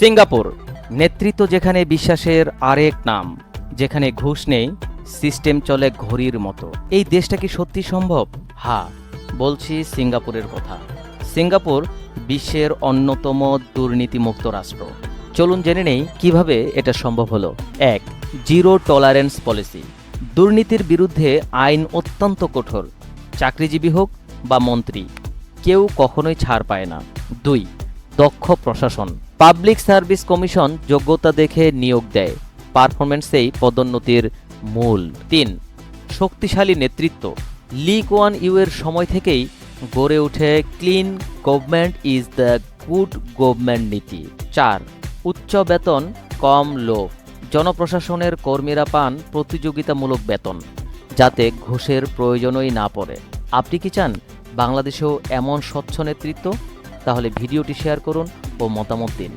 Singapore, নেতৃত্ব যেখানে বিশ্বাসের আরেক নাম, যেখানে ঘুষ নেই, সিস্টেম চলে ঘড়ির মতো। এই দেশটা কি সত্যি সম্ভব? হ্যাঁ, বলছি সিঙ্গাপুরের কথা। সিঙ্গাপুর বিশ্বের অন্যতম দুর্নীতিমুক্ত রাষ্ট্র। চলুন জেনে নেই কিভাবে এটা সম্ভব হলো। ১. Zero tolerance policy. দুর্নীতির বিরুদ্ধে আইন অত্যন্ত কঠোর। চাকরিজীবী হোক বা মন্ত্রী, কেউ কখনোই ছাড় পায় না। ২. দক্ষ প্রশাসন। পাবলিক সার্ভিস কমিশন যোগ্যতা দেখে নিয়োগ দেয়, পারফরমেন্সেই পদোন্নতির মূল। ৩. শক্তিশালী নেতৃত্ব। লি কুয়ান ইউ এর সময় থেকেই গড়ে ওঠে clean government is the good government নীতি। ৪. উচ্চ বেতন, কম লোভ। জনপ্রশাসনের কর্মীরা পান প্রতিযোগিতামূলক বেতন, যাতে ঘুষের প্রয়োজনই না পড়ে। আপনি কি চান বাংলাদেশেও এমন স্বচ্ছ নেতৃত্ব? তাহলে ভিডিওটি শেয়ার করুন ও মতামত দিন।